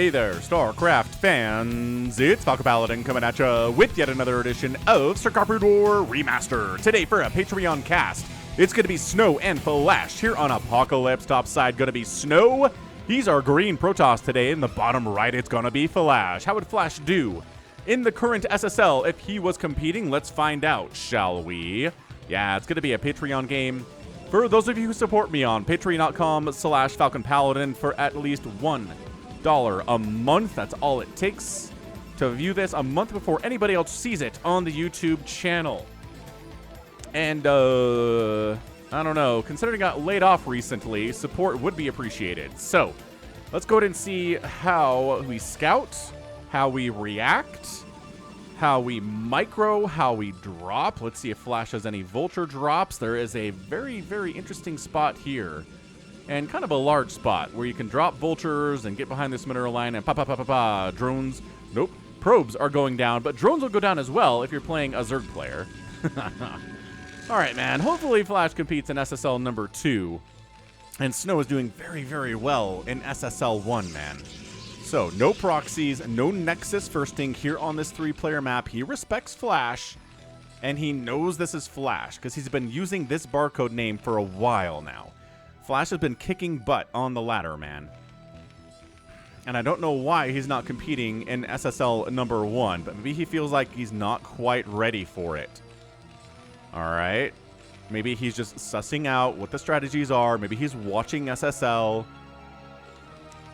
Hey there, StarCraft fans! It's Falcon Paladin coming at you with yet another edition of StarCraft Remastered. Today for a Patreon cast, it's going to be Snow and Flash here on Apocalypse. Top side going to be Snow. He's our green Protoss today. In the bottom right, it's going to be Flash. How would Flash do in the current SSL if he was competing? Let's find out, shall we? Yeah, it's going to be a Patreon game. For those of you who support me on patreon.com/Falcon Paladin for at least $1 a month. That's all it takes to view this a month before anybody else sees it on the YouTube channel. And, I don't know. Considering I got laid off recently, support would be appreciated. So, let's go ahead and see how we scout, how we react, how we micro, how we drop. Let's see if Flash has any vulture drops. There is a very, very interesting spot here. And kind of a large spot where you can drop vultures and get behind this mineral line and pa. Drones, nope. Probes are going down, but drones will go down as well if you're playing a Zerg player. All right, man. Hopefully Flash competes in SSL number 2. And Snow is doing very, very well in SSL 1, man. So, no proxies, no Nexus firsting here on this 3-player map. He respects Flash, and he knows this is Flash because he's been using this barcode name for a while now. Flash has been kicking butt on the ladder, man. And I don't know why he's not competing in SSL number 1, but maybe he feels like he's not quite ready for it. Alright. Maybe he's just sussing out what the strategies are. Maybe he's watching SSL,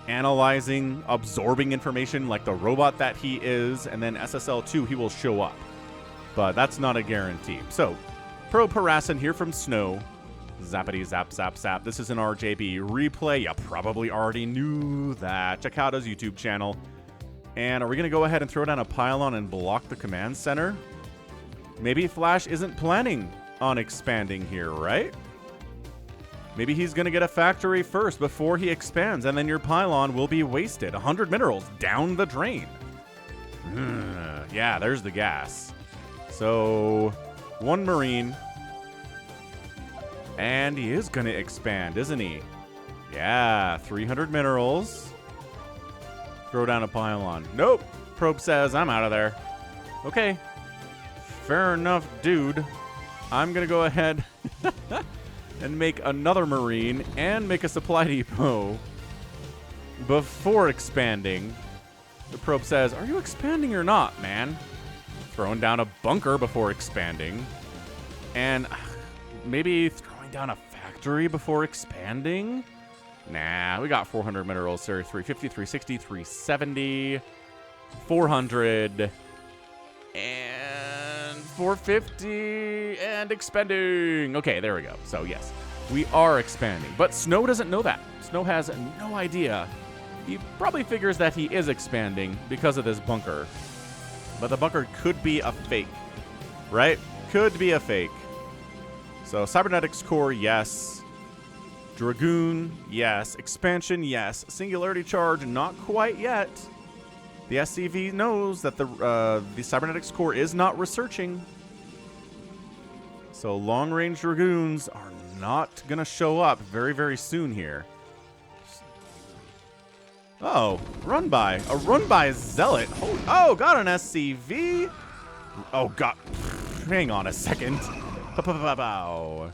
analyzing, absorbing information like the robot that he is, and then SSL 2 he will show up. But that's not a guarantee. So, Pro Parasin here from Snow. Zappity zap zap zap. This is an RJB replay. You probably already knew that. Check out his YouTube channel. And are we going to go ahead and throw down a pylon and block the command center? Maybe Flash isn't planning on expanding here, right? Maybe he's going to get a factory first before he expands, and then your pylon will be wasted. 100 minerals down the drain. Yeah, there's the gas. So, 1 Marine. And he is going to expand, isn't he? Yeah, 300 minerals. Throw down a pylon. Nope. Probe says, I'm out of there. Okay. Fair enough, dude. I'm going to go ahead and make another Marine and make a supply depot before expanding. The probe says, are you expanding or not, man? Throwing down a bunker before expanding. And maybe down a factory before expanding? Nah, we got 400 minerals, sir. 350, 360, 370, 400, and 450, and expanding. Okay, there we go. So, yes, we are expanding. But Snow doesn't know that. Snow has no idea. He probably figures that he is expanding because of this bunker. But the bunker could be a fake, right? Could be a fake. So, Cybernetics Core, yes. Dragoon, yes. Expansion, yes. Singularity Charge, not quite yet. The SCV knows that the Cybernetics Core is not researching. So, long-range Dragoons are not going to show up very, very soon here. Oh, run-by. A run-by Zealot. Oh, got an SCV. Oh, God. Hang on a second. All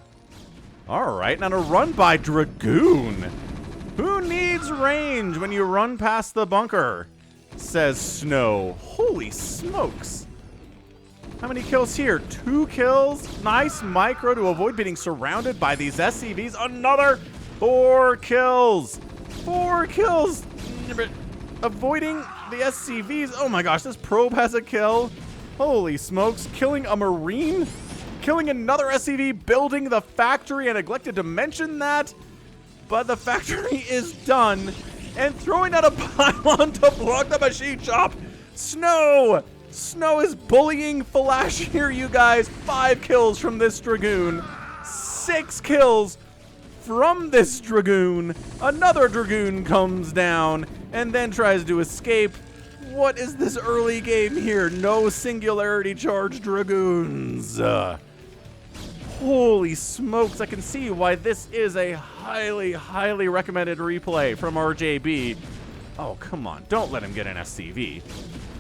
right, now to run by Dragoon. Who needs range when you run past the bunker? Says Snow. Holy smokes. How many kills here? 2 kills. Nice micro to avoid being surrounded by these SCVs. Another 4 kills. 4 kills. Avoiding the SCVs. Oh my gosh, this probe has a kill. Holy smokes. Killing a Marine? Killing another SCV, building the factory. I neglected to mention that, but the factory is done. And throwing out a pylon to block the machine shop. Snow is bullying Flash here, you guys. 5 kills from this Dragoon. 6 kills from this Dragoon. Another Dragoon comes down and then tries to escape. What is this early game here? No singularity charge Dragoons. Holy smokes, I can see why this is a highly, highly recommended replay from RJB. Oh, come on. Don't let him get an SCV.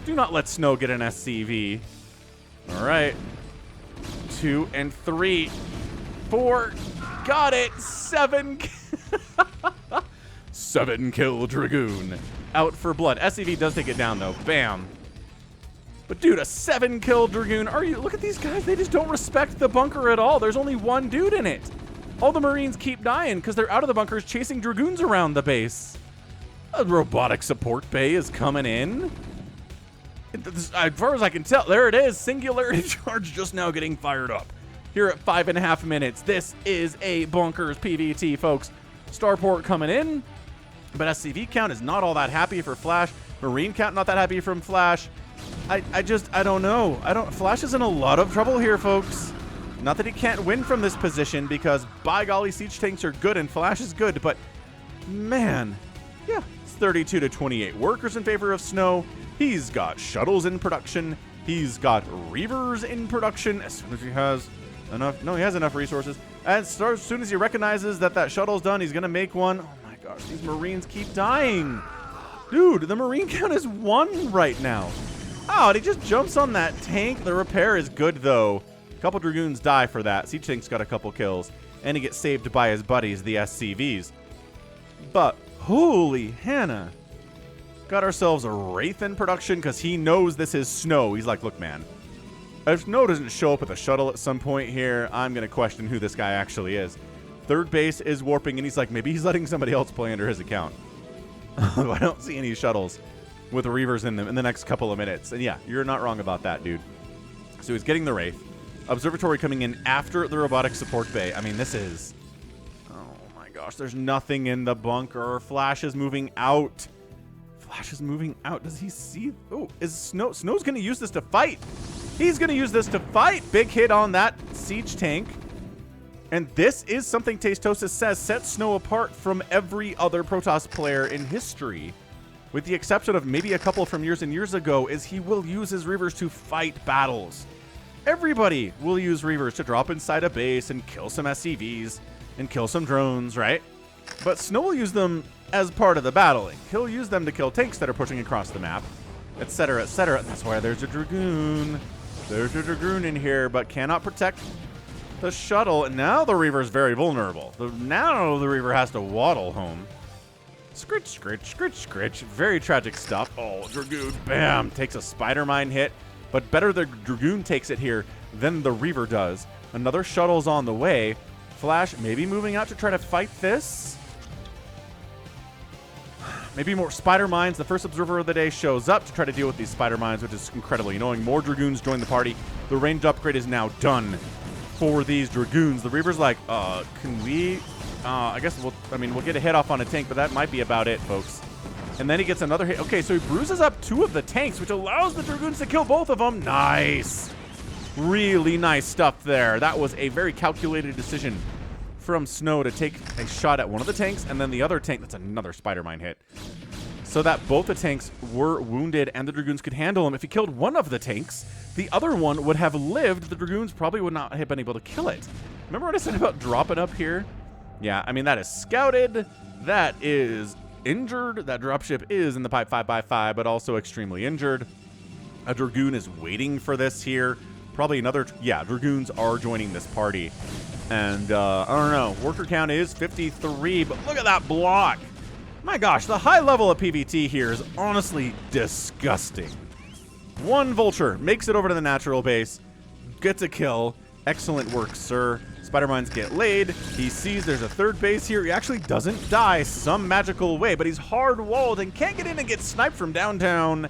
Do not let Snow get an SCV. All right. 2 and 3. 4. Got it. 7. 7 kill Dragoon. Out for blood. SCV does take it down, though. Bam. But, dude, a 7 kill Dragoon. Look at these guys. They just don't respect the bunker at all. There's only one dude in it. All the Marines keep dying because they're out of the bunkers chasing Dragoons around the base. A robotic support bay is coming in. As far as I can tell, there it is. Singularity charge just now getting fired up. Here at 5.5 minutes. This is a bunkers PvT, folks. Starport coming in. But SCV count is not all that happy for Flash. Marine count not that happy from Flash. I don't know. Flash is in a lot of trouble here, folks. Not that he can't win from this position, because by golly, siege tanks are good and Flash is good, but man, yeah, it's 32 to 28 workers in favor of Snow. He's got shuttles in production. He's got Reavers in production as soon as he has enough. No, he has enough resources. And as soon as he recognizes that that shuttle's done, he's going to make one. Oh my gosh, these Marines keep dying. Dude, the Marine count is 1 right now. Oh, and he just jumps on that tank. The repair is good, though. A couple Dragoons die for that. Siege tank's got a couple kills. And he gets saved by his buddies, the SCVs. But, holy Hannah. Got ourselves a Wraith in production because he knows this is Snow. He's like, look, man, if Snow doesn't show up with a shuttle at some point here, I'm going to question who this guy actually is. Third base is warping, and he's like, maybe he's letting somebody else play under his account. I don't see any shuttles with Reavers in them in the next couple of minutes. And yeah, you're not wrong about that, dude. So he's getting the Wraith. Observatory coming in after the robotic support bay. I mean, this is... Oh my gosh, there's nothing in the bunker. Flash is moving out. Flash is moving out. Does he see? Oh, is Snow? Snow's going to use this to fight. He's going to use this to fight. Big hit on that siege tank. And this is something Tastosis says sets Snow apart from every other Protoss player in history. With the exception of maybe a couple from years and years ago, is he will use his Reavers to fight battles. Everybody will use Reavers to drop inside a base and kill some SCVs and kill some drones, right? But Snow will use them as part of the battling. He'll use them to kill tanks that are pushing across the map, etc., etc. That's why there's a Dragoon. There's a Dragoon in here, but cannot protect the shuttle. And now the Reaver's very vulnerable. Now the Reaver has to waddle home. Scritch, scritch, scritch, scritch. Very tragic stuff. Oh, Dragoon, bam, takes a spider mine hit. But better the Dragoon takes it here than the Reaver does. Another shuttle's on the way. Flash maybe moving out to try to fight this. Maybe more spider mines. The first observer of the day shows up to try to deal with these spider mines, which is incredibly annoying. More Dragoons join the party. The ranged upgrade is now done for these Dragoons. The Reaver's like, can we... I guess we'll get a hit off on a tank, but that might be about it, folks. And then he gets another hit. Okay, so he bruises up 2 of the tanks, which allows the Dragoons to kill both of them. Nice. Really nice stuff there. That was a very calculated decision from Snow to take a shot at one of the tanks, and then the other tank, that's another spider mine hit. So that both the tanks were wounded and the Dragoons could handle him. If he killed one of the tanks, the other one would have lived. The Dragoons probably would not have been able to kill it. Remember what I said about dropping up here? Yeah, I mean, that is scouted. That is injured. That dropship is in the pipe 5x5, but also extremely injured. A Dragoon is waiting for this here. Probably another... Yeah, Dragoons are joining this party. And, I don't know. Worker count is 53, but look at that block. My gosh, the high level of PvT here is honestly disgusting. One Vulture makes it over to the natural base. Gets a kill. Excellent work, sir. Spider mines get laid. He sees there's a third base here. He actually doesn't die some magical way, but he's hard-walled and can't get in and get sniped from downtown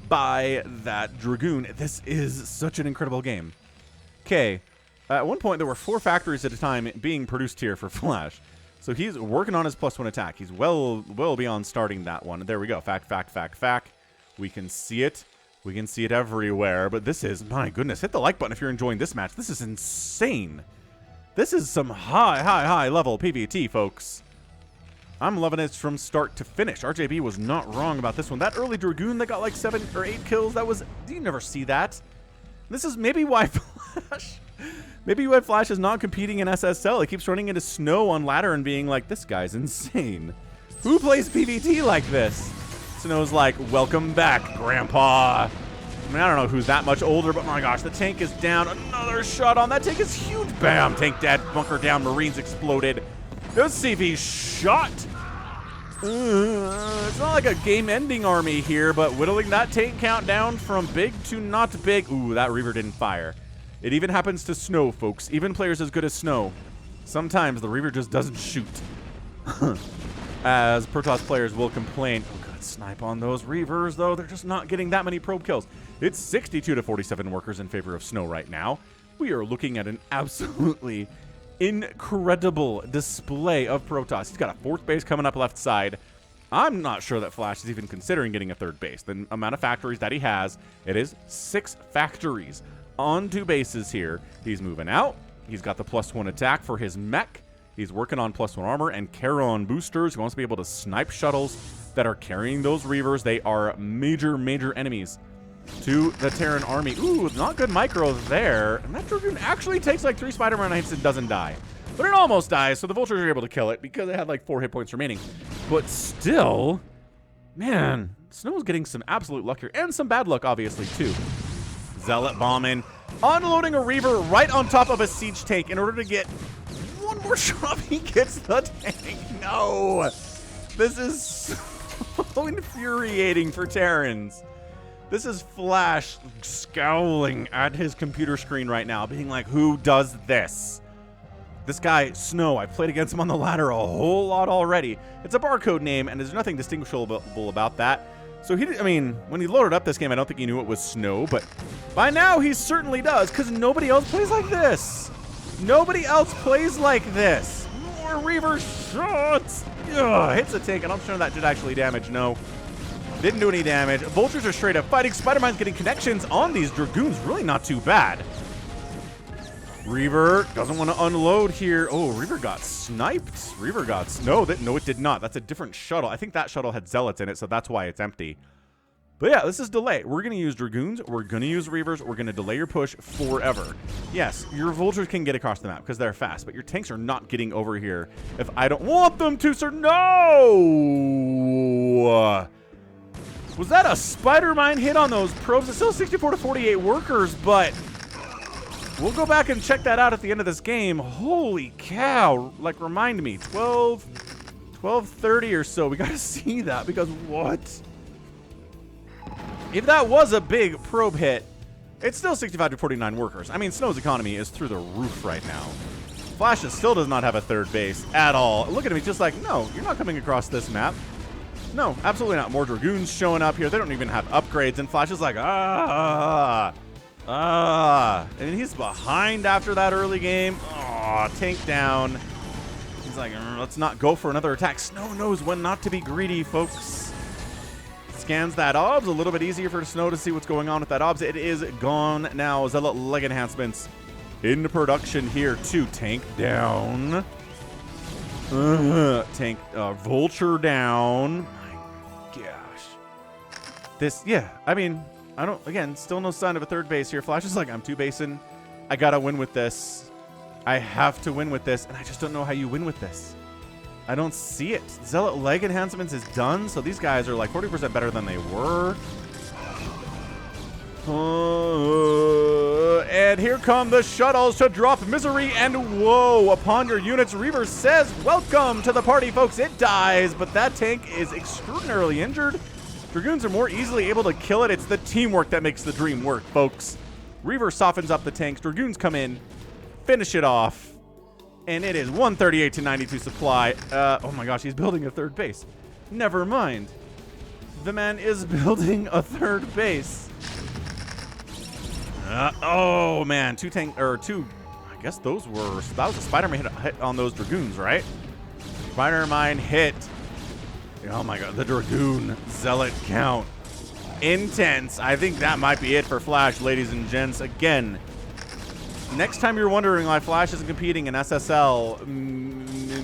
by that Dragoon. This is such an incredible game. Okay. At one point, there were 4 factories at a time being produced here for Flash. So he's working on his +1 attack. He's well beyond starting that one. There we go. Fact, fact, fact, fact. We can see it. We can see it everywhere. But this is, my goodness, hit the like button if you're enjoying this match. This is insane. This is some high level PvT, folks. I'm loving it from start to finish. RJB was not wrong about this one. That early Dragoon that got like 7 or 8 kills, that was... You never see that. This is maybe why Flash... Maybe why Flash is not competing in SSL. He keeps running into Snow on ladder and being like, this guy's insane. Who plays PvT like this? Snow's like, welcome back, Grandpa. I mean, I don't know who's that much older, but my gosh, the tank is down. Another shot on that tank is huge. Bam, tank dead, bunker down, Marines exploded. Those CV shot. It's not like a game-ending army here, but whittling that tank count down from big to not big. Ooh, that Reaver didn't fire. It even happens to Snow, folks. Even players as good as Snow. Sometimes the Reaver just doesn't shoot. As Protoss players will complain. Oh, God, snipe on those Reavers, though. They're just not getting that many probe kills. It's 62 to 47 workers in favor of Snow right now. We are looking at an absolutely incredible display of Protoss. He's got a 4th base coming up left side. I'm not sure that Flash is even considering getting a 3rd base. The amount of factories that he has, it is 6 factories on 2 bases here. He's moving out. He's got the +1 attack for his mech. He's working on +1 armor and Charon boosters. He wants to be able to snipe shuttles that are carrying those Reavers. They are major, major enemies to the Terran army. Ooh, not good micro there. And that Dragoon actually takes like 3 Spider-Man hits and doesn't die. But it almost dies, so the Vultures are able to kill it because it had like 4 hit points remaining. But still, man, Snow's getting some absolute luck here. And some bad luck, obviously, too. Zealot bombing. Unloading a Reaver right on top of a siege tank in order to get one more shot. He gets the tank. No. This is so infuriating for Terrans. This is Flash scowling at his computer screen right now, being like, who does this? This guy, Snow, I've played against him on the ladder a whole lot already. It's a barcode name, and there's nothing distinguishable about that. So he, I mean, when he loaded up this game, I don't think he knew it was Snow, but by now he certainly does, because nobody else plays like this. Nobody else plays like this. More Reaver shots. Ugh, hits the tank, and I'm sure that did actually damage. No. Didn't do any damage. Vultures are straight up fighting. Spider-Man's getting connections on these Dragoons. Really not too bad. Reaver doesn't want to unload here. Oh, Reaver got sniped. Reaver got... No, it did not. That's a different shuttle. I think that shuttle had Zealots in it, so that's why it's empty. But yeah, this is delay. We're going to use Dragoons. We're going to use Reavers. We're going to delay your push forever. Yes, your Vultures can get across the map because they're fast, but your tanks are not getting over here if I don't want them to, sir. No! Was that a Spider-Mine hit on those probes? It's still 64 to 48 workers, but we'll go back and check that out at the end of this game. Holy cow. Like, remind me, 12:30 or so. We got to see that because what? If that was a big probe hit, it's still 65 to 49 workers. I mean, Snow's economy is through the roof right now. Flash still does not have a 3rd base at all. Look at him. He's just like, no, you're not coming across this map. No, absolutely not. More Dragoons showing up here. They don't even have upgrades. And Flash is like, And he's behind after that early game. Oh, tank down. He's like, let's not go for another attack. Snow knows when not to be greedy, folks. Scans that OBS. A little bit easier for Snow to see what's going on with that OBS. It is gone now. Zealot leg enhancements into production here, too. Tank down. Tank, Vulture down. Yeah, I mean, again, still no sign of a 3rd base here. Flash is like, I'm 2-basing. I gotta win with this. I have to win with this, and I just don't know how you win with this. I don't see it. Zealot leg enhancements is done, so these guys are like 40% better than they were. And here come the shuttles to drop misery and woe upon your units. Reaver says, welcome to the party, folks. It dies, but that tank is extraordinarily injured. Dragoons are more easily able to kill it. It's the teamwork that makes the dream work, folks. Reaver softens up the tanks. Dragoons come in, finish it off. And it is 138 to 92 supply. Oh my gosh, he's building a 3rd base. Never mind. The man is building a 3rd base. Oh man, I guess that was a Spider-Man hit on those Dragoons, right? Spider-Man hit. Oh my god, the Dragoon Zealot count. Intense. I think that might be it for Flash, ladies and gents. Again, next time you're wondering why Flash isn't competing in SSL,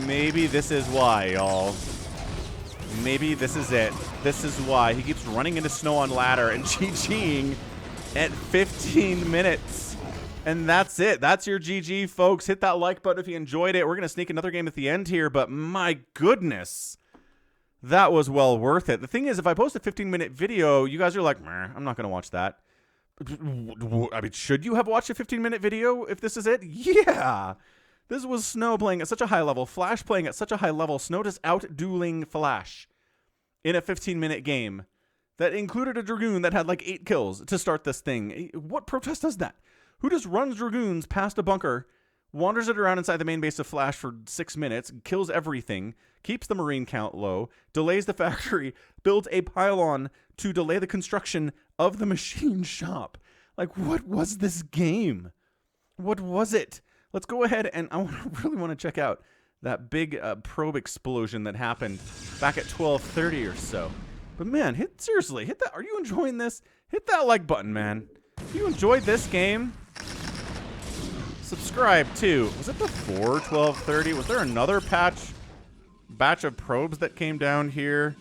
maybe this is why, y'all. Maybe this is it. This is why. He keeps running into Snow on ladder and GGing at 15 minutes. And that's it. That's your GG, folks. Hit that like button if you enjoyed it. We're going to sneak another game at the end here, but my goodness. That was well worth it. The thing is, if I post a 15-minute video, you guys are like, meh, I'm not going to watch that. I mean, should you have watched a 15-minute video if this is it? Yeah. This was Snow playing at such a high level, Flash playing at such a high level, Snow just out-dueling Flash in a 15-minute game that included a Dragoon that had like 8 kills to start this thing. What protest does that? Who just runs Dragoons past a bunker, wanders it around inside the main base of Flash for 6 minutes, kills everything, keeps the Marine count low, delays the factory, builds a pylon to delay the construction of the machine shop? Like, what was this game? What was it? Let's go ahead and I really want to check out that big probe explosion that happened back at 12:30 or so. But man, seriously, hit that. Are you enjoying this? Hit that like button, man. If you enjoyed this game, subscribe too. Was it before 12:30? Was there another batch of probes that came down here?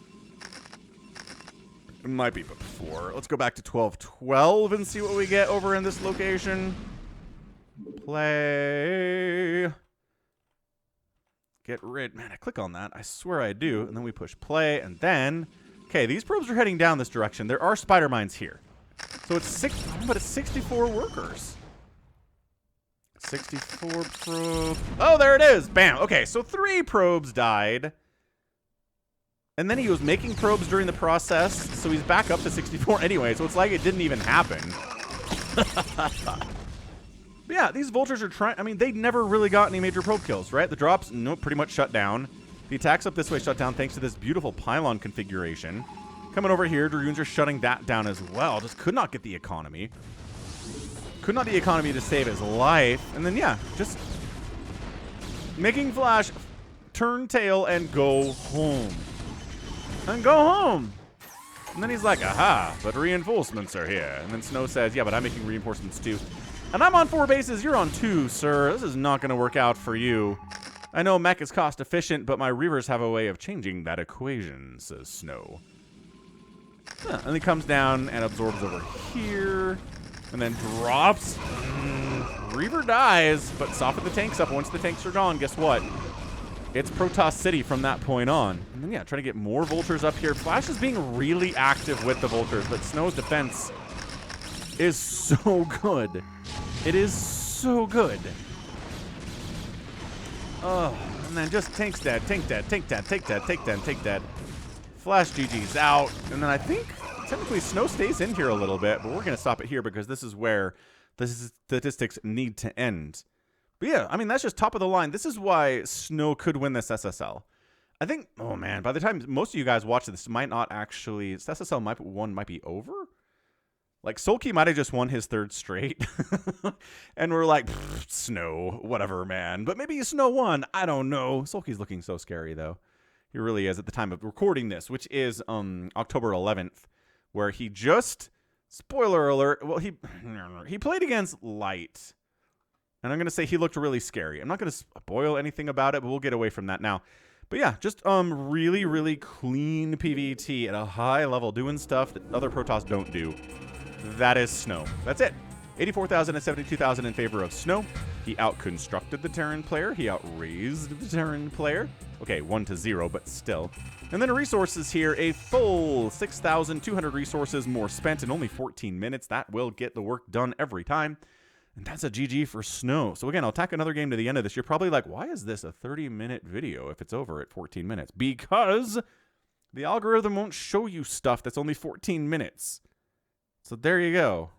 It might be before. Let's go back to 12:12 and see what we get over in this location. Play. Get rid. Man, I click on that. I swear I do. And then we push play. And then, okay, these probes are heading down this direction. There are spider mines here. So it's 64 workers. 64 probes. Oh, there it is. Bam. Okay, so 3 probes died. And then he was making probes during the process. So he's back up to 64 anyway. So it's like it didn't even happen. But yeah, these vultures are trying. I mean, they never really got any major probe kills, right? The drops, no, pretty much shut down. The attacks up this way shut down thanks to this beautiful pylon configuration. Coming over here, Dragoons are shutting that down as well. Just could not get the economy. Could not the economy to save his life. And then, yeah, just making Flash turn tail and go home. And go home. And then he's like, aha, but reinforcements are here. And then Snow says, yeah, but I'm making reinforcements too. And I'm on 4 bases, you're on 2, sir. This is not going to work out for you. I know mech is cost efficient, but my Reavers have a way of changing that equation, says Snow. Huh. And he comes down and absorbs over here. And then drops. Reaver dies, but soften the tanks up. Once the tanks are gone, guess what? It's Protoss City from that point on. And then, yeah, trying to get more vultures up here. Flash is being really active with the vultures, but Snow's defense is so good. It is so good. Oh, and then just tanks dead, tank dead, tank dead, take dead, take dead, take dead. Flash GG's out. And then I think technically Snow stays in here a little bit, but we're going to stop it here because this is where the statistics need to end. But yeah, I mean, that's just top of the line. This is why Snow could win this SSL. I think, oh man, by the time most of you guys watch this, might not actually, SSL might be over. Like, Sulky might have just won his 3rd straight. And we're like, Snow, whatever, man. But maybe Snow won. I don't know. Sulky's looking so scary, though. He really is at the time of recording this, which is October 11th, where he just, spoiler alert, well, he played against Light. And I'm going to say he looked really scary. I'm not going to spoil anything about it, but we'll get away from that now. But yeah, just really, really clean PvT at a high level, doing stuff that other Protoss don't do. That is Snow. That's it. 84,000 and 72,000 in favor of Snow. He outconstructed the Terran player. He outraised the Terran player. Okay, 1-0, but still. And then resources here, a full 6,200 resources more spent in only 14 minutes. That will get the work done every time. And that's a GG for Snow. So again, I'll tack another game to the end of this. You're probably like, why is this a 30-minute video if it's over at 14 minutes? Because the algorithm won't show you stuff that's only 14 minutes. So there you go.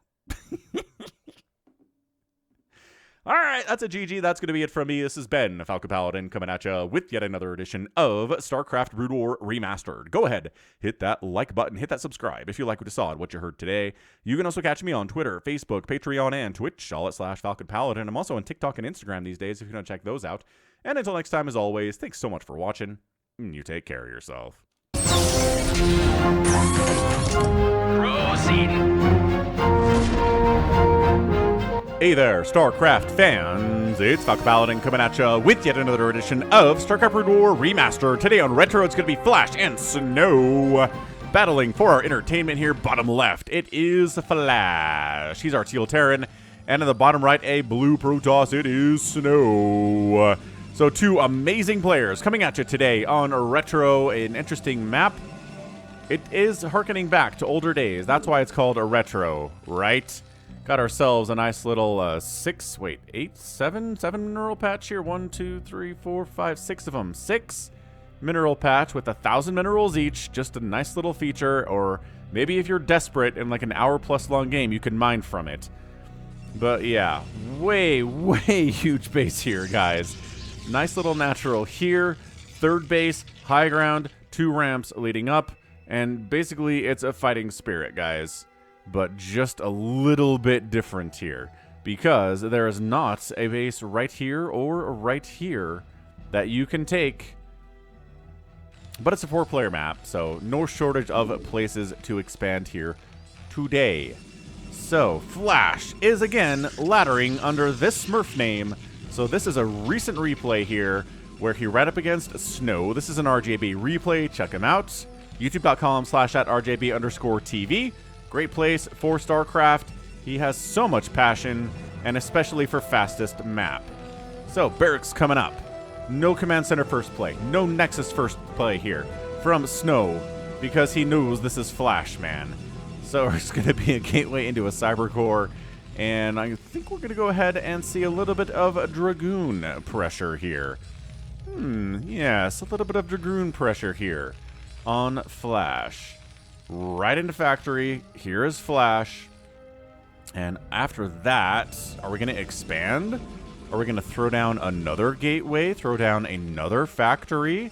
All right, that's a GG. That's going to be it from me. This has been Falcon Paladin coming at you with yet another edition of StarCraft Brood War Remastered. Go ahead, hit that like button, hit that subscribe if you like what you saw and what you heard today. You can also catch me on Twitter, Facebook, Patreon, and Twitch, all at /Falcon Paladin. I'm also on TikTok and Instagram these days if you want to check those out. And until next time, as always, thanks so much for watching. You take care of yourself. Hey there, StarCraft fans. It's Falcon Paladin coming at you with yet another edition of StarCraft Brood War Remastered. Today on Retro, it's going to be Flash and Snow battling for our entertainment here. Bottom left, it is Flash. He's our teal Terran. And in the bottom right, a blue Protoss, it is Snow. So 2 amazing players coming at you today on Retro, an interesting map. It is harkening back to older days. That's why it's called a retro, right? Got ourselves a nice little 7 mineral patch here. 1, 2, 3, 4, 5, 6 of them. 6 mineral patch with 1,000 minerals each. Just a nice little feature. Or maybe if you're desperate in like an hour-plus long game, you can mine from it. But yeah, way huge base here, guys. Nice little natural here. 3rd base, high ground, 2 ramps leading up. And basically, it's a fighting spirit, guys. But just a little bit different here. Because there is not a base right here or right here that you can take. But it's a 4-player map, so no shortage of places to expand here today. So, Flash is again laddering under this Smurf name. So this is a recent replay here where he ran up against Snow. This is an RJB replay. Check him out. YouTube.com/@RJB_TV. Great place for StarCraft. He has so much passion, and especially for fastest map. So, Barracks coming up. No Command Center first play. No Nexus first play here from Snow, because he knows this is Flash, man. So it's going to be a gateway into a Cybercore, and I think we're going to go ahead and see a little bit of Dragoon pressure here. Yes, a little bit of Dragoon pressure here on Flash. Right into Factory. Here is Flash. And after that, are we going to expand? Are we going to throw down another gateway? Throw down another factory?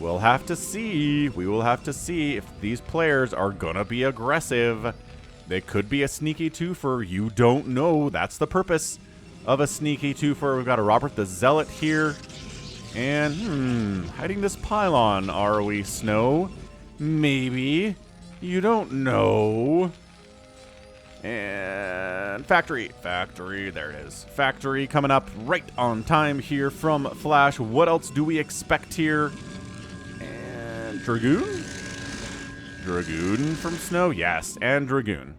We'll have to see. We will have to see if these players are going to be aggressive. They could be a sneaky twofer. You don't know. That's the purpose of a sneaky twofer. We've got a Robert the Zealot here. And, hiding this pylon, are we, Snow? Maybe. You don't know. And Factory, there it is. Factory coming up right on time here from Flash. What else do we expect here? And Dragoon? Dragoon from Snow? Yes, and Dragoon.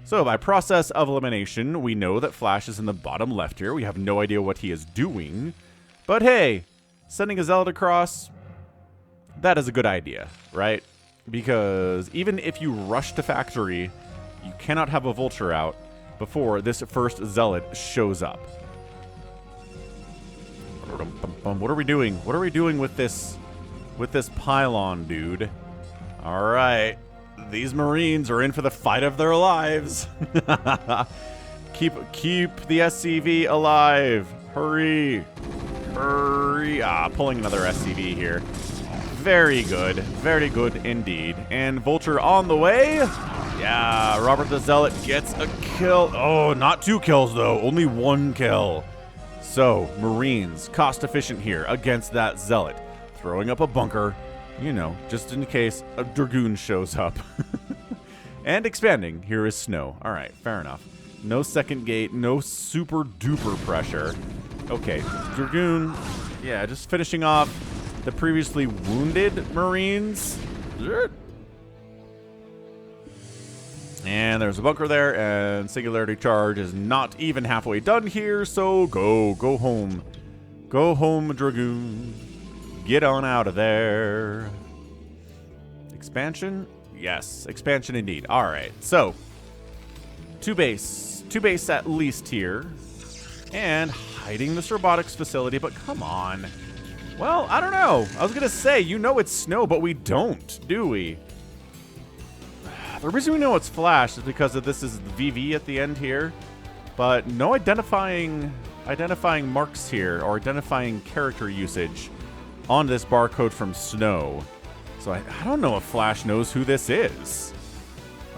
So by process of elimination, we know that Flash is in the bottom left here. We have no idea what he is doing. But hey, sending a Zealot across, that is a good idea, right? Because even if you rush to Factory, you cannot have a Vulture out before this first Zealot shows up. What are we doing? What are we doing with this pylon, dude? All right. These Marines are in for the fight of their lives. Keep the SCV alive. Hurry. Hurry. Pulling another SCV here. Very good. Very good indeed. And Vulture on the way. Yeah, Robert the Zealot gets a kill. Oh, not 2 kills, though. Only 1 kill. So, Marines, cost efficient here against that Zealot. Throwing up a bunker, you know, just in case a Dragoon shows up. And expanding. Here is Snow. All right, fair enough. No second gate, no super duper pressure. Okay, Dragoon, yeah, just finishing off the previously wounded Marines. And there's a bunker there, and Singularity Charge is not even halfway done here, so go home. Go home, Dragoon. Get on out of there. Expansion? Yes, expansion indeed. All right, so 2 base at least here, and hiding this robotics facility, but come on. Well, I don't know. I was going to say, you know it's Snow, but we don't, do we? The reason we know it's Flash is because of this is VV at the end here, but no identifying marks here or identifying character usage on this barcode from Snow. So I don't know if Flash knows who this is.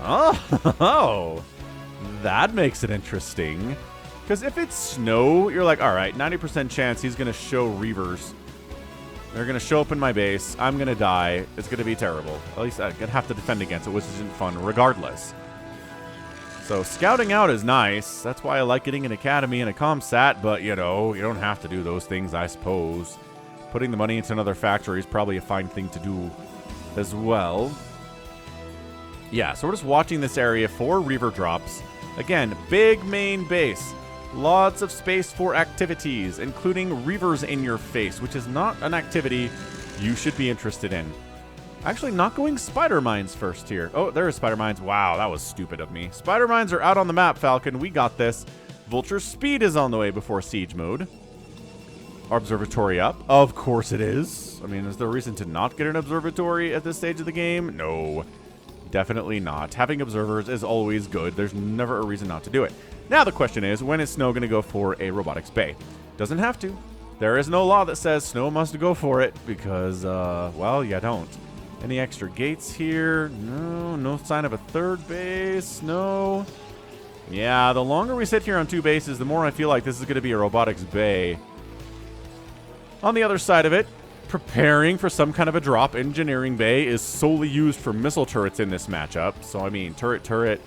Oh, that makes it interesting. Because if it's Snow, you're like, all right, 90% chance he's going to show Reavers. They're going to show up in my base. I'm going to die. It's going to be terrible. At least I'm going to have to defend against it, which isn't fun regardless. So scouting out is nice. That's why I like getting an academy and a ComSat, but, you know, you don't have to do those things, I suppose. Putting the money into another factory is probably a fine thing to do as well. Yeah, so we're just watching this area for Reaver drops. Again, big main base. Lots of space for activities, including Reavers in your face, which is not an activity you should be interested in. Actually, not going Spider Mines first here. Oh, there is Spider Mines. Wow, that was stupid of me. Spider Mines are out on the map, Falcon. We got this. Vulture's speed is on the way before siege mode. Observatory up. Of course it is. I mean, is there a reason to not get an observatory at this stage of the game? No, definitely not. Having observers is always good. There's never a reason not to do it. Now the question is, when is Snow going to go for a robotics bay? Doesn't have to. There is no law that says Snow must go for it because, well, you don't. Any extra gates here? No. No sign of a third base. No. Yeah, the longer we sit here on 2 bases, the more I feel like this is going to be a robotics bay. On the other side of it, preparing for some kind of a drop, engineering bay is solely used for missile turrets in this matchup. So, I mean, turret.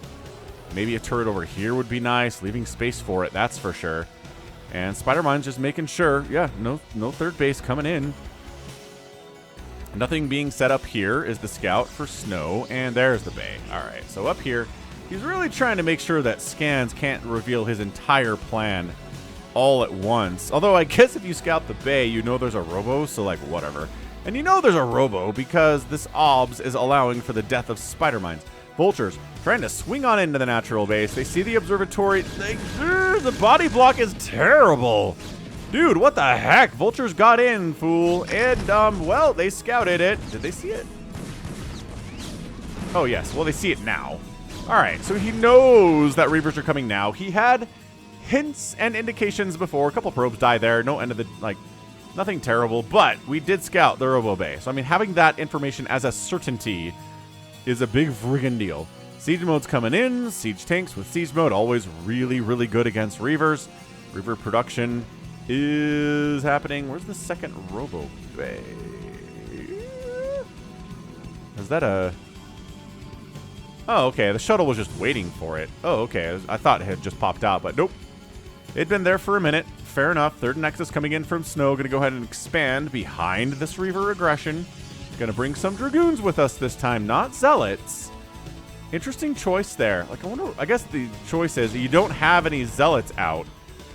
Maybe a turret over here would be nice. Leaving space for it, that's for sure. And Spider-Mine's just making sure, yeah, no third base coming in. Nothing being set up here is the scout for Snow, and there's the bay. All right, so up here, he's really trying to make sure that scans can't reveal his entire plan all at once. Although I guess if you scout the bay, you know there's a robo, so like whatever. And you know there's a robo because this OBS is allowing for the death of Spider-Mines. Vultures trying to swing on into the natural base. They see the observatory. The body block is terrible. Dude, what the heck? Vultures got in, fool. And, well, they scouted it. Did they see it? Oh, yes. Well, they see it now. All right, so he knows that Reavers are coming now. He had hints and indications before. A couple probes die there. No end of the, like, nothing terrible. But we did scout the Robo Bay. So, I mean, having that information as a certainty is a big friggin' deal. Siege mode's coming in. Siege tanks with siege mode. Always really, really good against Reavers. Reaver production is happening. Where's the second Robo Bay? Is that a... Oh, okay. The shuttle was just waiting for it. Oh, okay. I thought it had just popped out, but nope. It'd been there for a minute. Fair enough. Third Nexus coming in from Snow. Going to go ahead and expand behind this Reaver aggression. Going to bring some Dragoons with us this time, not Zealots. Interesting choice there. Like, I wonder... I guess the choice is you don't have any Zealots out,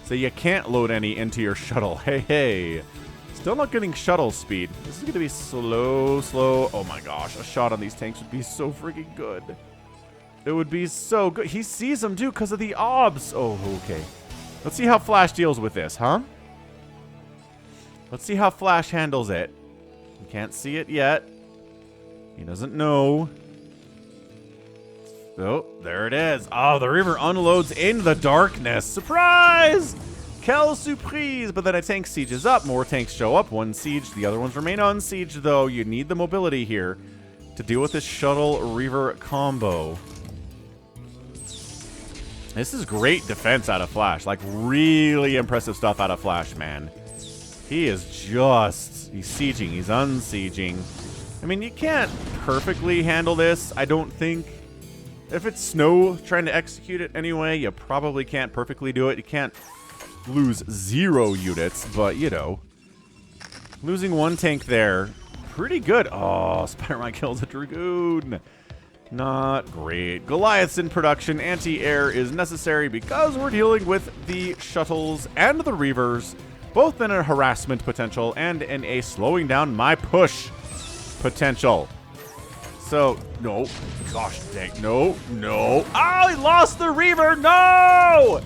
so you can't load any into your shuttle. Hey. Still not getting shuttle speed. This is going to be slow. Oh my gosh. A shot on these tanks would be so freaking good. It would be so good. He sees them too because of the OBS. Oh, okay. Let's see how Flash deals with this, huh? Let's see how Flash handles it. We can't see it yet. He doesn't know. Oh, there it is. Oh, the Reaver unloads in the darkness. Surprise! Quelle surprise! But then a tank sieges up. More tanks show up. One siege. The other ones remain unsieged, though. You need the mobility here to deal with this shuttle Reaver combo. This is great defense out of Flash. Like, really impressive stuff out of Flash, man. He is just... He's sieging. He's unsieging. I mean, you can't perfectly handle this, I don't think. If it's Snow trying to execute it anyway, you probably can't perfectly do it. You can't lose 0 units, but, you know. Losing 1 tank there, pretty good. Oh, Spider-Man kills a Dragoon. Not great. Goliath's in production. Anti-air is necessary because we're dealing with the shuttles and the Reavers, both in a harassment potential and in a slowing down my push potential. So, no. Gosh dang. No. Oh, he lost the Reaver. No!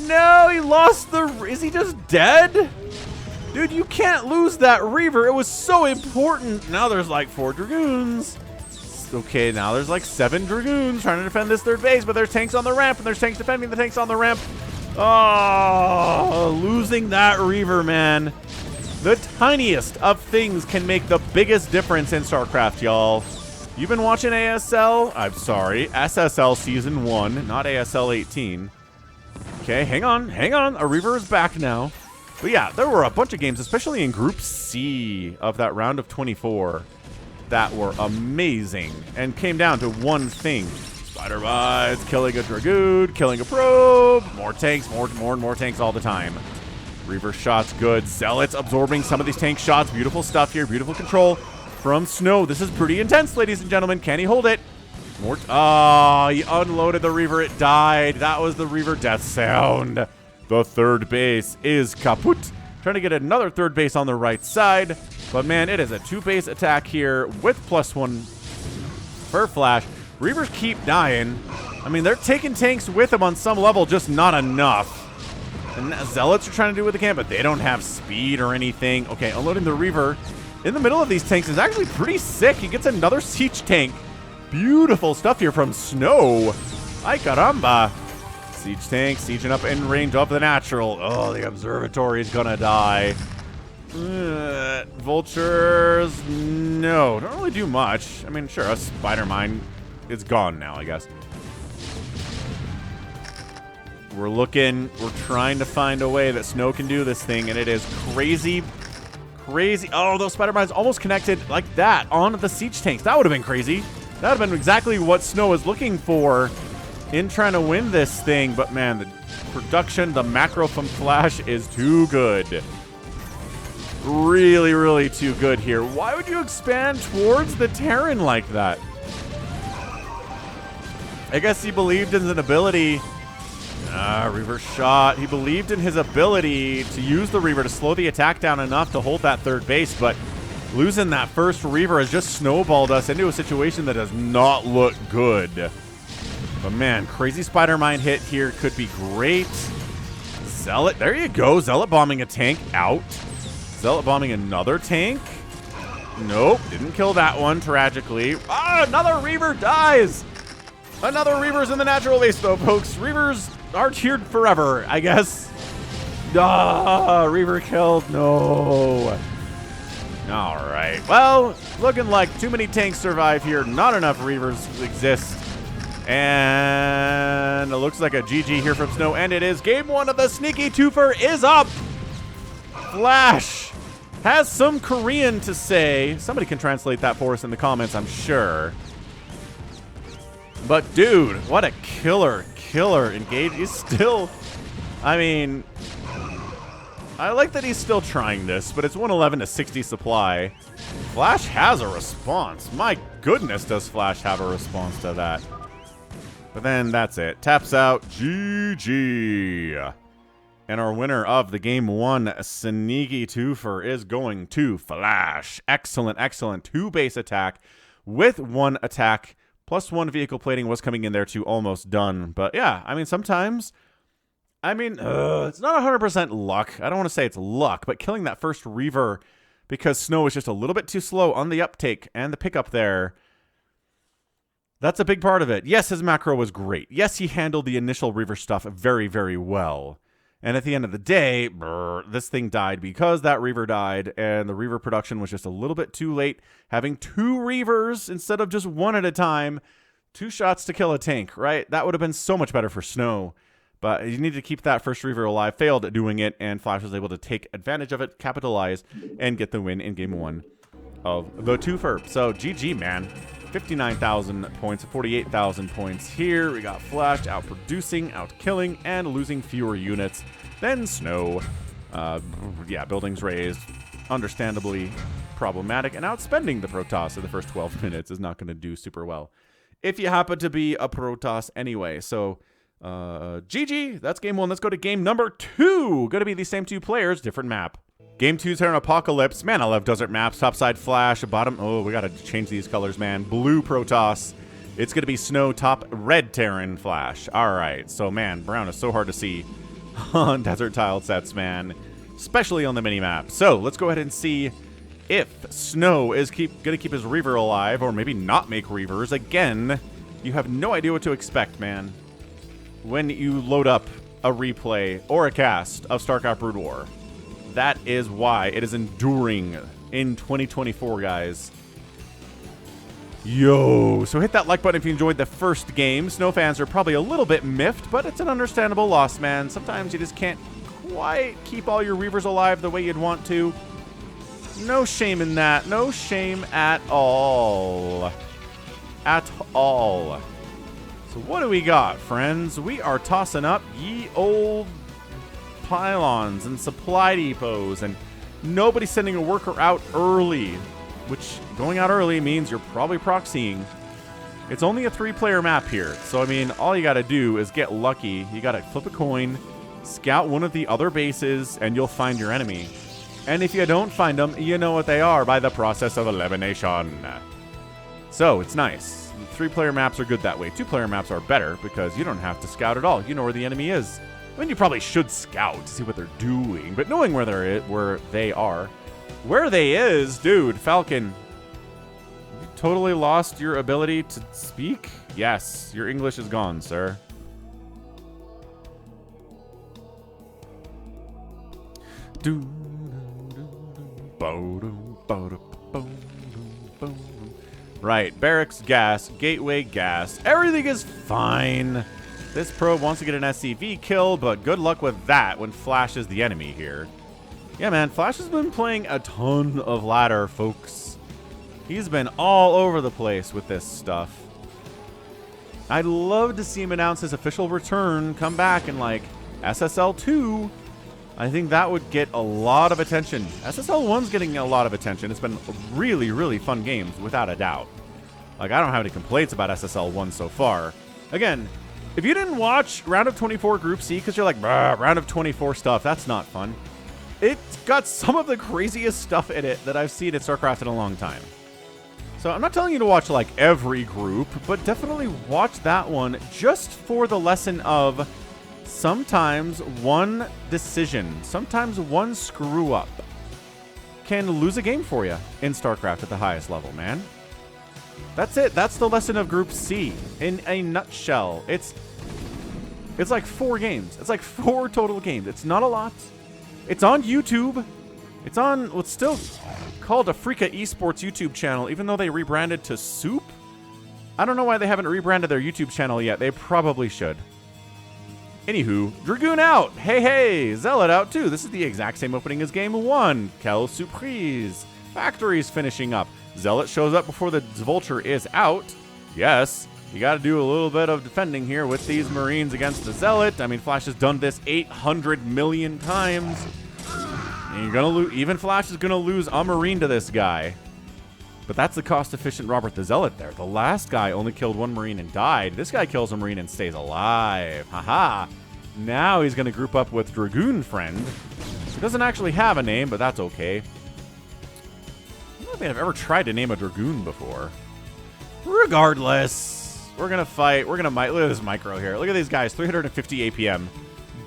No, he lost the... Is he just dead? Dude, you can't lose that Reaver. It was so important. Now there's like 4 Dragoons. Okay, now there's like 7 Dragoons trying to defend this third base, but there's tanks on the ramp, and there's tanks defending the tanks on the ramp. Oh, losing that Reaver, man. The tiniest of things can make the biggest difference in StarCraft, y'all. You've been watching ASL? I'm sorry, SSL Season 1, not ASL 18. Okay, hang on. A Reaver is back now. But yeah, there were a bunch of games, especially in Group C of that round of 24, that were amazing and came down to one thing. Spider-Mites, killing a Dragoon, killing a probe, more tanks, more and more tanks all the time. Reaver shots good. Zealots absorbing some of these tank shots. Beautiful stuff here. Beautiful control from Snow. This is pretty intense, ladies and gentlemen. Can he hold it? More. Oh, he unloaded the Reaver. It died. That was the Reaver death sound. The third base is kaput. Trying to get another third base on the right side. But man, it is a 2-base attack here with +1 for Flash. Reavers keep dying. I mean, they're taking tanks with them on some level, just not enough. And Zealots are trying to do what they can, but they don't have speed or anything. Okay, unloading the Reaver in the middle of these tanks is actually pretty sick. He gets another siege tank. Beautiful stuff here from Snow. Ay caramba. Siege tank, sieging up in range of the natural. Oh, the observatory is gonna die. Vultures, no, don't really do much. I mean, sure, a spider mine is gone now, I guess. We're trying to find a way that Snow can do this thing, and it is crazy. Oh, those spider mines almost connected like that onto the siege tanks. That would have been crazy. That would have been exactly what Snow was looking for in trying to win this thing. But man, the production, the macro from Flash is too good. Really, really too good here. Why would you expand towards the Terran like that? I guess he believed in his ability. Reaver shot. He believed in his ability to use the Reaver to slow the attack down enough to hold that third base, but losing that first Reaver has just snowballed us into a situation that does not look good. But man, crazy spider mine hit here could be great. Zealot, there you go. Zealot bombing a tank out. Zealot bombing another tank. Nope, didn't kill that one, tragically. Ah, another Reaver dies. Another Reaver's in the natural base, though, folks. Reavers are cheered forever, I guess. Ah, Reaver killed. No. All right. Well, looking like too many tanks survive here. Not enough Reavers exist. And it looks like a GG here from Snow. And it is game 1 of the sneaky twofer is up. Flash has some Korean to say. Somebody can translate that for us in the comments, I'm sure. But dude, what a killer engage. He's still, I mean, I like that he's still trying this, but it's 111 to 60 supply. Flash has a response. My goodness, does Flash have a response to that. But then that's it. Taps out. GG. And our winner of the game 1 sneaky twofer is going to Flash. Excellent, excellent 2-base attack with 1 attack. +1 vehicle plating was coming in there too, almost done. But yeah, I mean, sometimes, it's not 100% luck. I don't want to say it's luck, but killing that first Reaver because Snow was just a little bit too slow on the uptake and the pickup there, that's a big part of it. Yes, his macro was great. Yes, he handled the initial Reaver stuff very, very well. And at the end of the day, this thing died because that Reaver died, and the Reaver production was just a little bit too late. Having 2 Reavers instead of just 1 at a time, 2 shots to kill a tank, right? That would have been so much better for Snow. But you need to keep that first Reaver alive. Failed at doing it, and Flash was able to take advantage of it, capitalize, and get the win in game 1 of the twofer. So GG, man. 59,000 points, 48,000 points here. We got Flash outproducing, outkilling, and losing fewer units than Snow. Yeah, buildings raised, understandably problematic, and outspending the Protoss in the first 12 minutes is not going to do super well if you happen to be a Protoss anyway. So GG, that's game 1. Let's go to game number 2. Going to be the same 2 players, different map. Game 2's here on Apocalypse. Man, I love desert maps. Topside Flash, bottom. Oh, we got to change these colors, man. Blue Protoss. It's going to be Snow, top red Terran Flash. All right. So, man, brown is so hard to see on desert tile sets, man, especially on the mini-map. So, let's go ahead and see if Snow is going to keep his Reaver alive or maybe not make Reavers. Again, you have no idea what to expect, man, when you load up a replay or a cast of StarCraft Brood War. That is why it is enduring in 2024, guys. Yo, so hit that like button if you enjoyed the first game. Snow fans are probably a little bit miffed, but it's an understandable loss, man. Sometimes you just can't quite keep all your Reavers alive the way you'd want to. No shame in that. No shame at all. At all. So what do we got, friends? We are tossing up ye old pylons and supply depots, and nobody's sending a worker out early, which going out early means you're probably proxying. It's only a 3-player map here, so I mean, all you gotta do is get lucky. You gotta flip a coin, Scout one of the other bases, and you'll find your enemy. And if you don't find them, you know what they are by the process of elimination. So, it's nice. 3-player maps are good that way. 2-player maps are better because you don't have to scout at all. You know where the enemy is. I mean, you probably should scout to see what they're doing, but knowing where they are. Where they is, dude, Falcon. You totally lost your ability to speak? Yes, your English is gone, sir. Right, barracks, gas, gateway, gas. Everything is fine. This probe wants to get an SCV kill, but good luck with that when Flash is the enemy here. Yeah, man, Flash has been playing a ton of ladder, folks. He's been all over the place with this stuff. I'd love to see him announce his official return, come back in, like, SSL 2. I think that would get a lot of attention. SSL 1's getting a lot of attention. It's been really, really fun games, without a doubt. Like, I don't have any complaints about SSL 1 so far. Again, if you didn't watch Round of 24 Group C because you're like, Round of 24 stuff, that's not fun. It's got some of the craziest stuff in it that I've seen at StarCraft in a long time. So I'm not telling you to watch, like, every group, but definitely watch that one just for the lesson of sometimes one decision, sometimes one screw up can lose a game for you in StarCraft at the highest level, man. That's it. That's the lesson of Group C in a nutshell. It's like 4 games. It's like 4 total games. It's not a lot. It's on YouTube. It's on what's still called a Freaka Esports YouTube channel, even though they rebranded to Soup. I don't know why they haven't rebranded their YouTube channel yet. They probably should. Anywho, Dragoon out. Hey, hey. Zealot out too. This is the exact same opening as Game 1. Quelle surprise. Factory's finishing up. Zealot shows up before the Vulture is out. Yes, you got to do a little bit of defending here with these Marines against the Zealot. I mean, Flash has done this 800 million times. And you're gonna lose. Even Flash is gonna lose a Marine to this guy. But that's the cost-efficient Robert the Zealot there. The last guy only killed 1 Marine and died. This guy kills a Marine and stays alive. Haha. Now he's gonna group up with Dragoon Friend. He doesn't actually have a name, but that's okay. I don't think I've ever tried to name a Dragoon before. Regardless, we're gonna fight. We're gonna look at this micro here. Look at these guys, 350 APM,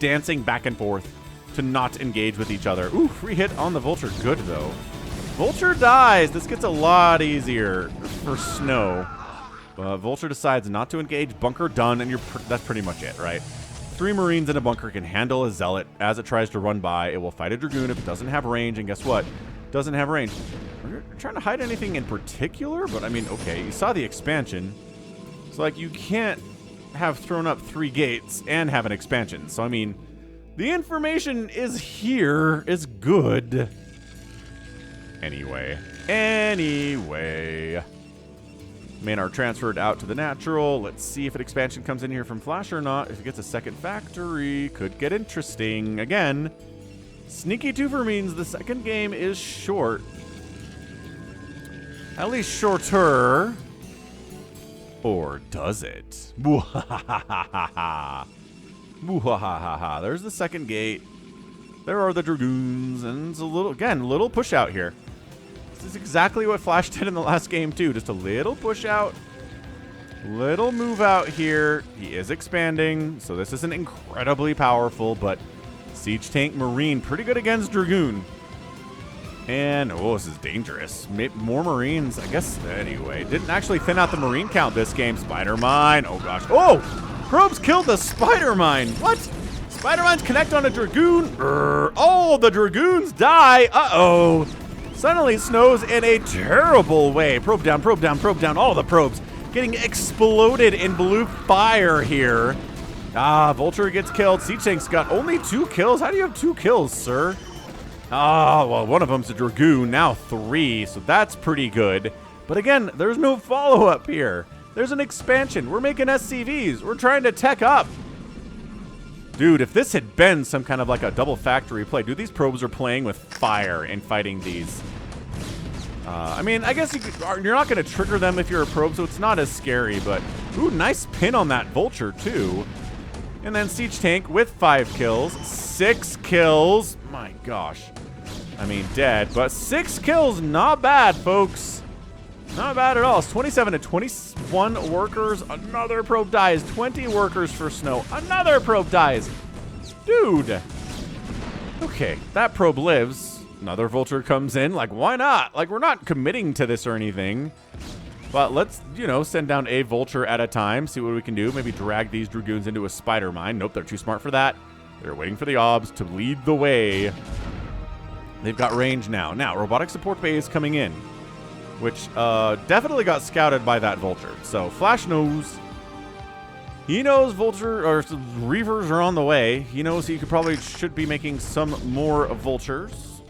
dancing back and forth to not engage with each other. Ooh, free hit on the Vulture. Good though. Vulture dies. This gets a lot easier for Snow. Vulture decides not to engage. Bunker done, and that's pretty much it, right? 3 Marines in a bunker can handle a Zealot as it tries to run by. It will fight a Dragoon if it doesn't have range, and guess what? Doesn't have range. We're trying to hide anything in particular, but I mean, okay, you saw the expansion. So, like, you can't have thrown up 3 gates and have an expansion. So, I mean, the information is here, is good. Anyway. Men are transferred out to the natural. Let's see if an expansion comes in here from Flash or not. If it gets a second factory, could get interesting. Again, sneaky twofer means the second game is short. At least shorter. Or does it? Muhahaha. Muhahaha. There's the second gate. There are the Dragoons, and it's a little push out here. This is exactly what Flash did in the last game too. Just a little push out, little move out here. He is expanding, so this isn't incredibly powerful, but Siege Tank Marine, pretty good against Dragoon. And, oh, this is dangerous. More Marines, I guess, anyway. Didn't actually thin out the Marine count this game. Spider Mine, oh gosh. Oh, probes killed the Spider Mine. What? Spider Mines connect on a Dragoon. Oh, the Dragoons die. Uh-oh. Suddenly Snow's in a terrible way. Probe down, probe down, probe down. All the probes getting exploded in blue fire here. Ah, Vulture gets killed. Siege Tank's got only 2 kills. How do you have 2 kills, sir? Ah, well, one of them's a Dragoon. Now 3, so that's pretty good. But again, there's no follow-up here. There's an expansion. We're making SCVs. We're trying to tech up. Dude, if this had been some kind of like a double factory play, dude, these probes are playing with fire and fighting these. I mean, I guess you're not going to trigger them if you're a probe, so it's not as scary, but... Ooh, nice pin on that Vulture, too. And then Siege Tank with 5 kills. 6 kills. My gosh. I mean, dead. But 6 kills, not bad, folks. Not bad at all. It's 27 to 21 workers. Another probe dies. 20 workers for Snow. Another probe dies. Dude. Okay, that probe lives. Another vulture comes in. Like, why not? Like, we're not committing to this or anything. But let's, you know, send down a vulture at a time. See what we can do. Maybe drag these dragoons into a spider mine. Nope, they're too smart for that. They're waiting for the obs to lead the way. They've got range now. Now, robotic support bay is coming in, which definitely got scouted by that vulture. So Flash knows. He knows vulture or reavers are on the way. He knows he should be making some more vultures.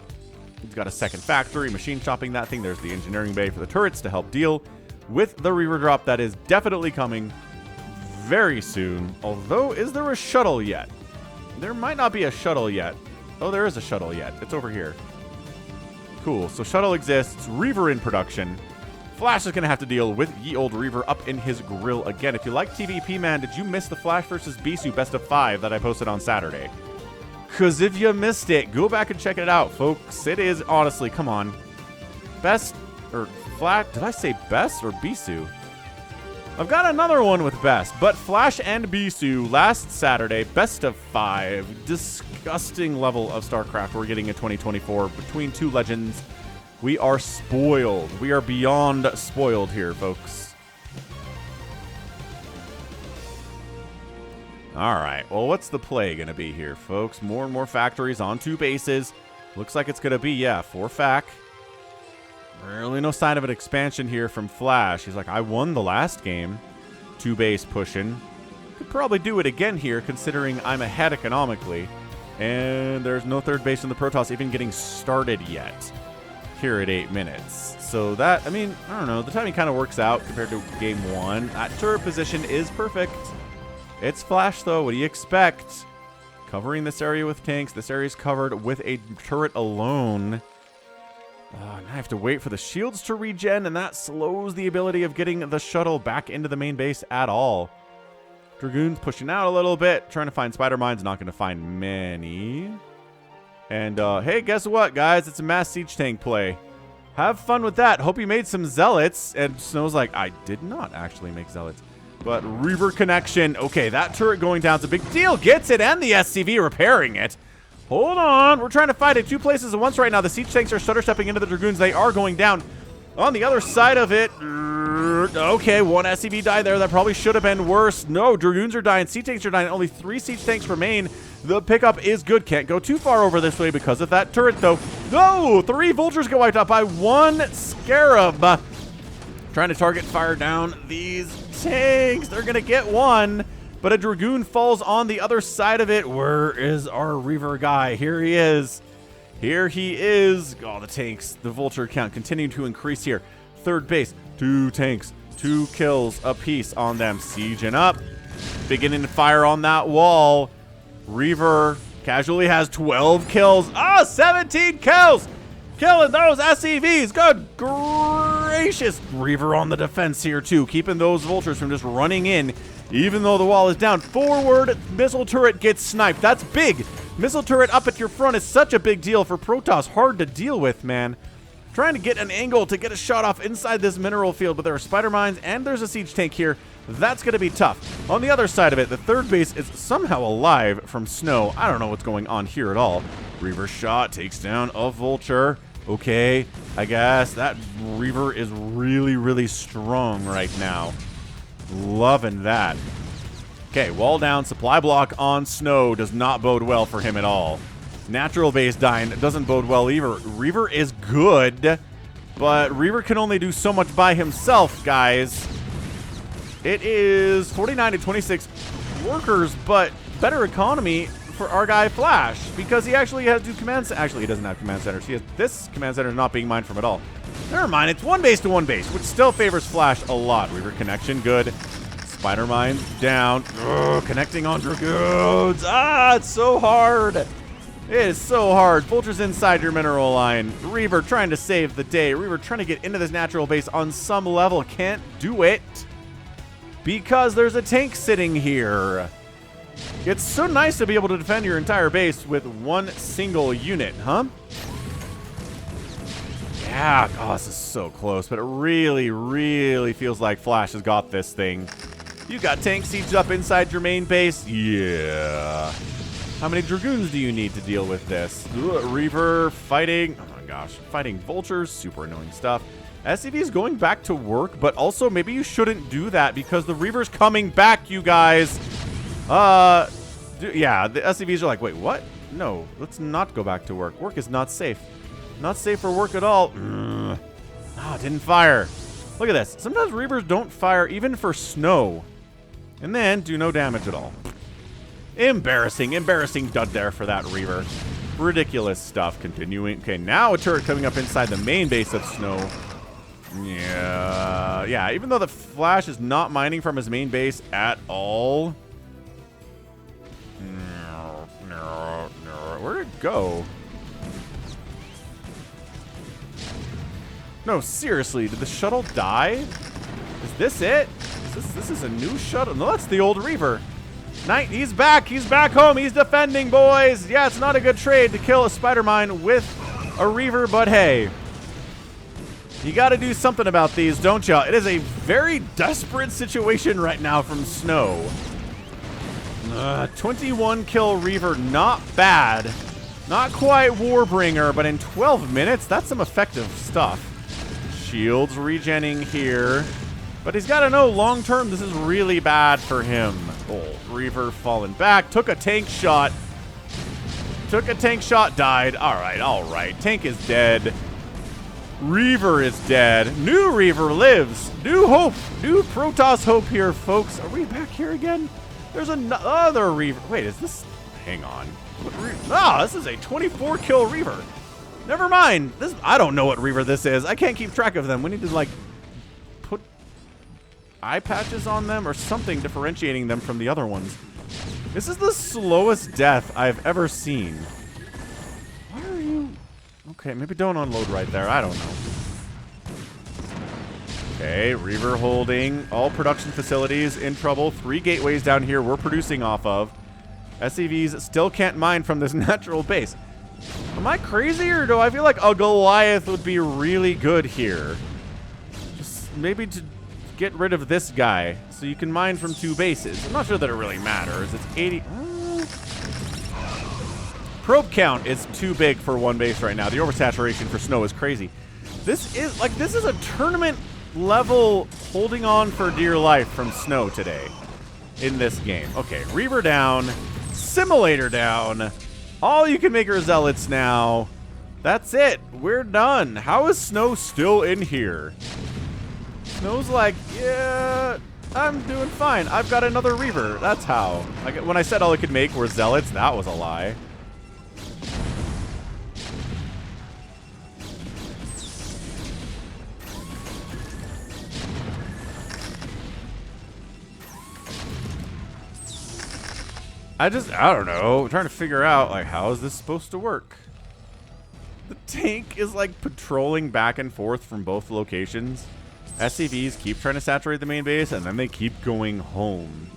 He's got a second factory, machine shopping that thing. There's the engineering bay for the turrets to help deal with the reaver drop that is definitely coming very soon. Although, is there a shuttle yet? There might not be a shuttle yet. Oh, there is a shuttle yet. It's over here. Cool. So shuttle exists. Reaver in production. Flash is going to have to deal with ye old Reaver up in his grill again. If you like TVP, man, did you miss the Flash versus Bisu best of 5 that I posted on Saturday? Because if you missed it, go back and check it out, folks. It is, honestly, come on. Best, or Flash, did I say best or Bisu? I've got another one with best, but Flash and Bisu last Saturday, best of 5. Disgusting level of StarCraft we're getting in 2024 between two legends. We are spoiled. We are beyond spoiled here, folks. All right. Well, what's the play going to be here, folks? More and more factories on 2 bases. Looks like it's going to be, yeah, 4 fac. Really no sign of an expansion here from Flash. He's like, I won the last game. 2 base pushing. Could probably do it again here, considering I'm ahead economically. And there's no 3rd base in the Protoss even getting started yet. Here at 8 minutes. So that, I mean, I don't know. The timing kind of works out compared to game 1. That turret position is perfect. It's Flash, though. What do you expect? Covering this area with tanks. This area is covered with a turret alone. Now I have to wait for the shields to regen, and that slows the ability of getting the shuttle back into the main base at all. Dragoons pushing out a little bit, trying to find spider mines. Not going to find many. And, hey, guess what, guys? It's a mass siege tank play. Have fun with that. Hope you made some zealots. And Snow's like, I did not actually make zealots. But Reaver connection. Okay, that turret going down is a big deal. Gets it, and the SCV repairing it. Hold on. We're trying to fight at 2 places at once right now. The siege tanks are stutter stepping into the Dragoons. They are going down. On the other side of it, okay, 1 SCV died there. That probably should have been worse. No, Dragoons are dying. Siege tanks are dying. Only 3 siege tanks remain. The pickup is good. Can't go too far over this way because of that turret, though. No! 3 vultures get wiped out by 1 scarab. Trying to target fire down these tanks. They're going to get 1. But a Dragoon falls on the other side of it. Where is our Reaver guy? Here he is. Here he is. Oh, the tanks. The vulture count continuing to increase here. 3rd base. 2 tanks. 2 kills apiece on them. Sieging up. Beginning to fire on that wall. Reaver casually has 12 kills. 17 kills. Killing those SCVs. Good gracious. Reaver on the defense here, too. Keeping those vultures from just running in, even though the wall is down. Forward missile turret gets sniped. That's big. Missile turret up at your front is such a big deal for Protoss. Hard to deal with, man. Trying to get an angle to get a shot off inside this mineral field, but there are spider mines and there's a siege tank here. That's going to be tough. On the other side of it, the 3rd base is somehow alive from Snow. I don't know what's going on here at all. Reaver shot takes down a vulture. Okay, I guess that Reaver is really, really strong right now. Loving that. Okay, wall down, supply block on Snow does not bode well for him at all. Natural base dying doesn't bode well either. Reaver is good, but Reaver can only do so much by himself, guys. It is 49 to 26 workers, but better economy for our guy Flash, because he actually has 2 command centers. Actually, he doesn't have command centers. He has this command center not being mined from at all. Never mind, it's 1 base to 1 base, which still favors Flash a lot. Reaver connection, good. Spider mines down. Ugh, connecting on Dragoons. It's so hard. It is so hard. Vultures inside your mineral line. Reaver trying to save the day. Reaver trying to get into this natural base on some level. Can't do it because there's a tank sitting here. It's so nice to be able to defend your entire base with one single unit, huh? Yeah, oh, this is so close, but it really, really feels like Flash has got this thing. You got tank sieged up inside your main base? Yeah. How many Dragoons do you need to deal with this? Ooh, Reaver fighting, oh my gosh, fighting Vultures, super annoying stuff. SCV is going back to work, but also maybe you shouldn't do that because the Reaver's coming back, you guys. Yeah, the SCVs are like, wait, what? No, let's not go back to work. Work is not safe. Not safe for work at all. Ah, didn't fire. Look at this. Sometimes Reavers don't fire even for snow. And then do no damage at all. Embarrassing. Embarrassing dud there for that Reaver. Ridiculous stuff. Continuing. Okay, now a turret coming up inside the main base of snow. Yeah, even though the Flash is not mining from his main base at all. Where'd it go? No, seriously, did the shuttle die? Is this it? This is a new shuttle? No, that's the old Reaver. He's back home, he's defending, boys. Yeah, it's not a good trade to kill a spider mine with a Reaver, but hey. You gotta do something about these, don't ya? It is a very desperate situation right now from Snow. 21 kill Reaver, not bad. Not quite Warbringer, but in 12 minutes, that's some effective stuff. Shields regenning here. But he's got to know long term this is really bad for him. Oh, Reaver falling back. Took a tank shot. Died. All right. Tank is dead. Reaver is dead. New Reaver lives. New hope. New Protoss hope here, folks. Are we back here again? There's another Reaver. Wait, is this? Hang on. This is a 24 kill Reaver. Never mind. I don't know what Reaver this is. I can't keep track of them. We need to, like, put eye patches on them or something differentiating them from the other ones. This is the slowest death I've ever seen. Why are you... Okay, maybe don't unload right there. I don't know. Okay, Reaver holding. All production facilities in trouble. 3 gateways down here we're producing off of. SCVs still can't mine from this natural base. Am I crazy, or do I feel like a Goliath would be really good here? Just maybe to get rid of this guy so you can mine from 2 bases. I'm not sure that it really matters. It's 80... Probe count is too big for 1 base right now. The oversaturation for Snow is crazy. This is a tournament level holding on for dear life from Snow today in this game. Okay, Reaver down. Simulator down. All you can make are Zealots now. That's it. We're done. How is Snow still in here? Snow's like, yeah, I'm doing fine. I've got another Reaver. That's how. When I said all I could make were Zealots, that was a lie. I don't know. I'm trying to figure out, like, how is this supposed to work? The tank is, like, patrolling back and forth from both locations. SCVs keep trying to saturate the main base, and then they keep going home.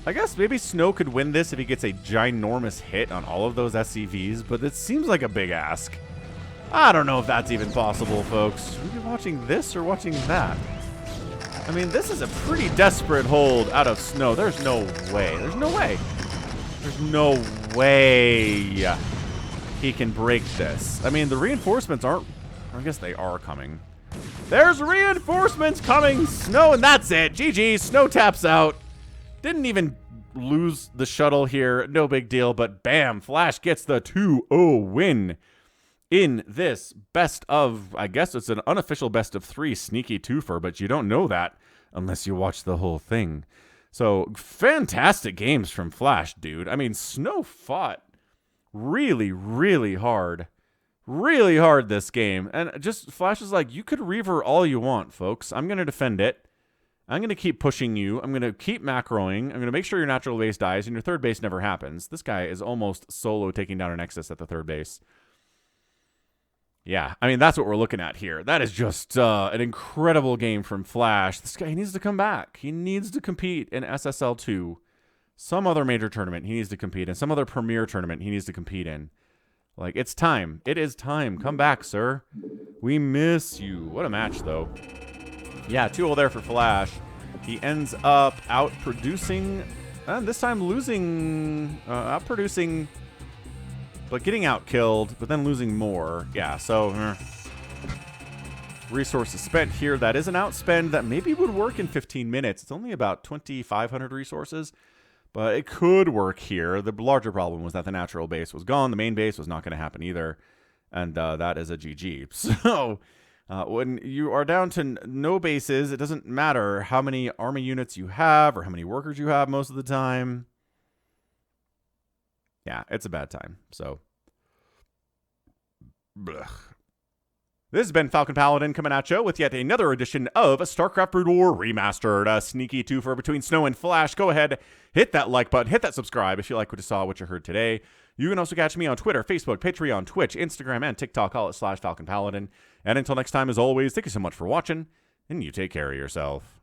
I guess maybe Snow could win this if he gets a ginormous hit on all of those SCVs, but it seems like a big ask. I don't know if that's even possible, folks. Should we be watching this or watching that? I mean, this is a pretty desperate hold out of Snow. There's no way. There's no way. There's no way he can break this. I mean, the reinforcements aren't... I guess they are coming. There's reinforcements coming, Snow, and that's it. GG, Snow taps out. Didn't even lose the shuttle here. No big deal, but bam, Flash gets the 2-0 win in this best of, I guess it's an unofficial best of 3 sneaky twofer, but you don't know that unless you watch the whole thing. So, fantastic games from Flash, dude. I mean, Snow fought really, really hard. Really hard this game. And just, Flash is like, you could Reaver all you want, folks. I'm going to defend it. I'm going to keep pushing you. I'm going to keep macroing. I'm going to make sure your natural base dies and your third base never happens. This guy is almost solo taking down an Nexus at the third base. Yeah, I mean, that's what we're looking at here. That is just an incredible game from Flash. This guy needs to come back. He needs to compete in SSL 2. some other major tournament he needs to compete in, some other premier tournament he needs to compete in. Like, it's time. It is time. Come back, sir. We miss you. What a match, though. Yeah, 2-0 there for Flash. He ends up outproducing, and this time losing, outproducing, but getting out-killed, but then losing more. Yeah, so resources spent here. That is an outspend that maybe would work in 15 minutes. It's only about 2,500 resources. But it could work here. The larger problem was that the natural base was gone. The main base was not going to happen either. And that is a GG. So when you are down to no bases, it doesn't matter how many army units you have or how many workers you have most of the time. Yeah, it's a bad time. So, blech. This has been Falcon Paladin coming at you with yet another edition of StarCraft Brood War Remastered. A sneaky twofer between Snow and Flash. Go ahead, hit that like button, hit that subscribe if you like what you saw, what you heard today. You can also catch me on Twitter, Facebook, Patreon, Twitch, Instagram, and TikTok, all at /Falcon Paladin. And until next time, as always, thank you so much for watching, and you take care of yourself.